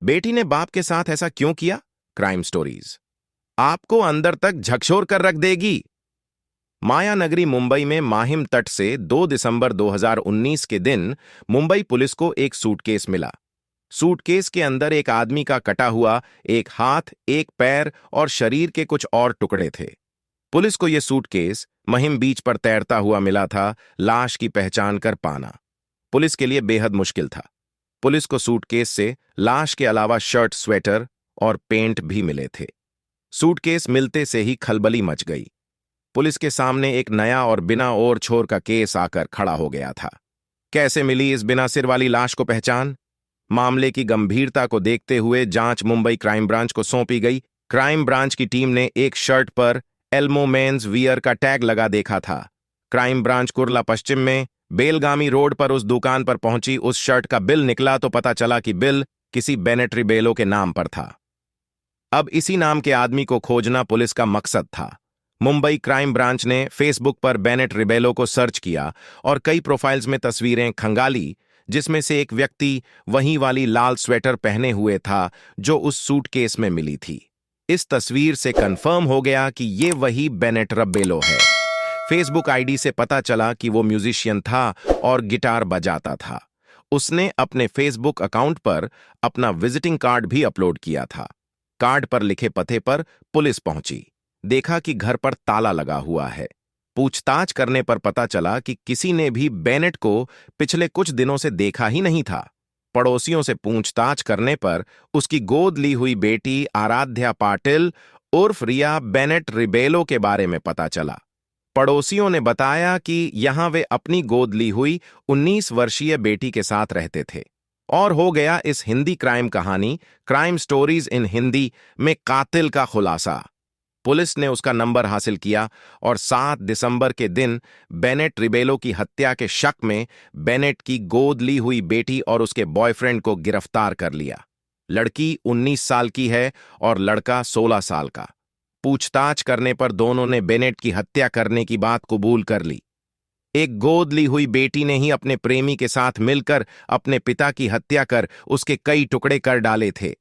बेटी ने बाप के साथ ऐसा क्यों किया? क्राइम स्टोरीज आपको अंदर तक झकझोर कर रख देगी। मायानगरी मुंबई में माहिम तट से 2 दिसंबर 2019 के दिन मुंबई पुलिस को एक सूटकेस मिला। सूटकेस के अंदर एक आदमी का कटा हुआ एक हाथ, एक पैर और शरीर के कुछ और टुकड़े थे। पुलिस को यह सूटकेस महिम बीच पर तैरता हुआ मिला था। लाश की पहचान कर पाना पुलिस के लिए बेहद मुश्किल था। पुलिस को सूटकेस से लाश के अलावा शर्ट, स्वेटर और पेंट भी मिले थे। सूटकेस मिलते से ही खलबली मच गई। पुलिस के सामने एक नया और बिना ओर छोर का केस आकर खड़ा हो गया था। कैसे मिली इस बिना सिर वाली लाश को पहचान? मामले की गंभीरता को देखते हुए जांच मुंबई क्राइम ब्रांच को सौंपी गई। क्राइम ब्रांच की टीम ने एक शर्ट पर एल्मो मेंस वियर का टैग लगा देखा था। क्राइम ब्रांच कुर्ला पश्चिम में बेलगामी रोड पर उस दुकान पर पहुंची। उस शर्ट का बिल निकला तो पता चला कि बिल किसी बेनेट रिबेलो के नाम पर था। अब इसी नाम के आदमी को खोजना पुलिस का मकसद था। मुंबई क्राइम ब्रांच ने फेसबुक पर बेनेट रिबेलो को सर्च किया और कई प्रोफाइल्स में तस्वीरें खंगाली, जिसमें से एक व्यक्ति वही वाली लाल स्वेटर पहने हुए था जो उस सूटकेस में मिली थी। इस तस्वीर से कंफर्म हो गया कि ये वही बेनेट रिबेलो है। फेसबुक आईडी से पता चला कि वो म्यूजिशियन था और गिटार बजाता था। उसने अपने फेसबुक अकाउंट पर अपना विजिटिंग कार्ड भी अपलोड किया था। कार्ड पर लिखे पते पर पुलिस पहुंची। देखा कि घर पर ताला लगा हुआ है। पूछताछ करने पर पता चला कि किसी ने भी बेनेट को पिछले कुछ दिनों से देखा ही नहीं था। पड़ोसियों से पूछताछ करने पर उसकी गोद ली हुई बेटी आराध्या पाटिल उर्फ रिया बेनेट रिबेलो के बारे में पता चला। पड़ोसियों ने बताया कि यहां वे अपनी गोद ली हुई 19 वर्षीय बेटी के साथ रहते थे। और हो गया इस हिंदी क्राइम कहानी क्राइम स्टोरीज इन हिंदी में कातिल का खुलासा। पुलिस ने उसका नंबर हासिल किया और 7 दिसंबर के दिन बेनेट रिबेलो की हत्या के शक में बेनेट की गोद ली हुई बेटी और उसके बॉयफ्रेंड को गिरफ्तार कर लिया। लड़की 19 साल की है और लड़का 16 साल का। पूछताछ करने पर दोनों ने बेनेट की हत्या करने की बात कबूल कर ली। एक गोद ली हुई बेटी ने ही अपने प्रेमी के साथ मिलकर अपने पिता की हत्या कर उसके कई टुकड़े कर डाले थे।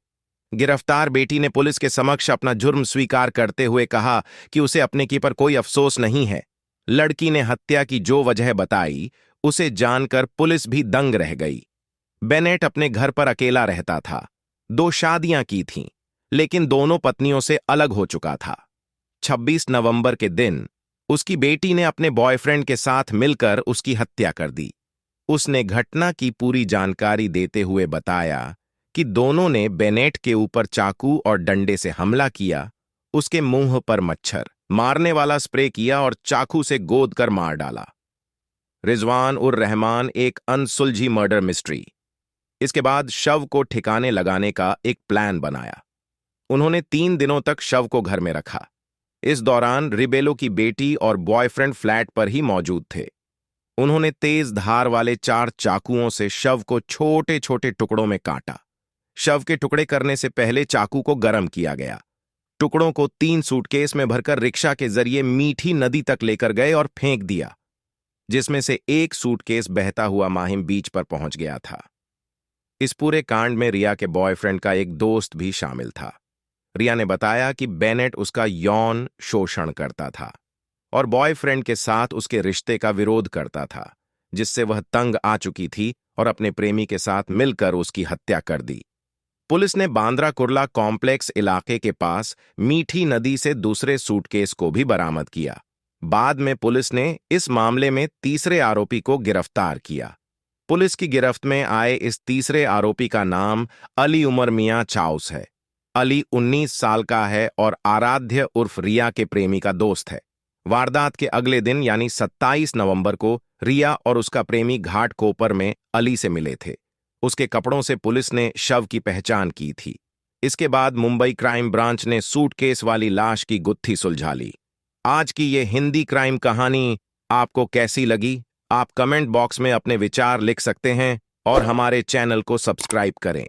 गिरफ्तार बेटी ने पुलिस के समक्ष अपना जुर्म स्वीकार करते हुए कहा कि उसे अपने की पर कोई अफसोस नहीं है। लड़की ने हत्या की जो वजह बताई उसे जानकर पुलिस भी दंग रह गई। बेनेट अपने घर पर अकेला रहता था। 2 शादियां की थीं, लेकिन दोनों पत्नियों से अलग हो चुका था। 26 नवंबर के दिन उसकी बेटी ने अपने बॉयफ्रेंड के साथ मिलकर उसकी हत्या कर दी। उसने घटना की पूरी जानकारी देते हुए बताया कि दोनों ने बेनेट के ऊपर चाकू और डंडे से हमला किया, उसके मुंह पर मच्छर मारने वाला स्प्रे किया और चाकू से गोद कर मार डाला। रिजवान उर रहमान एक अनसुलझी मर्डर मिस्ट्री। इसके बाद शव को ठिकाने लगाने का एक प्लान बनाया। उन्होंने 3 दिनों तक शव को घर में रखा। इस दौरान रिबेलो की बेटी और बॉयफ्रेंड फ्लैट पर ही मौजूद थे। उन्होंने तेज धार वाले 4 चाकुओं से शव को छोटे छोटे टुकड़ों में काटा। शव के टुकड़े करने से पहले चाकू को गर्म किया गया। टुकड़ों को 3 सूटकेस में भरकर रिक्शा के जरिए मीठी नदी तक लेकर गए और फेंक दिया, जिसमें से एक सूटकेस बहता हुआ माहिम बीच पर पहुंच गया था। इस पूरे कांड में रिया के बॉयफ्रेंड का एक दोस्त भी शामिल था। रिया ने बताया कि बेनेट उसका यौन शोषण करता था और बॉयफ्रेंड के साथ उसके रिश्ते का विरोध करता था, जिससे वह तंग आ चुकी थी और अपने प्रेमी के साथ मिलकर उसकी हत्या कर दी। पुलिस ने बांद्रा कुर्ला कॉम्प्लेक्स इलाके के पास मीठी नदी से दूसरे सूटकेस को भी बरामद किया। बाद में पुलिस ने इस मामले में तीसरे आरोपी को गिरफ्तार किया। पुलिस की गिरफ्त में आए इस तीसरे आरोपी का नाम अली उमर मियां चाउस है। अली 19 साल का है और आराध्य उर्फ रिया के प्रेमी का दोस्त है। वारदात के अगले दिन यानी 27 नवंबर को रिया और उसका प्रेमी घाट कोपर में अली से मिले थे। उसके कपड़ों से पुलिस ने शव की पहचान की थी। इसके बाद मुंबई क्राइम ब्रांच ने सूटकेस वाली लाश की गुत्थी सुलझा ली। आज की ये हिंदी क्राइम कहानी आपको कैसी लगी? आप कमेंट बॉक्स में अपने विचार लिख सकते हैं और हमारे चैनल को सब्सक्राइब करें।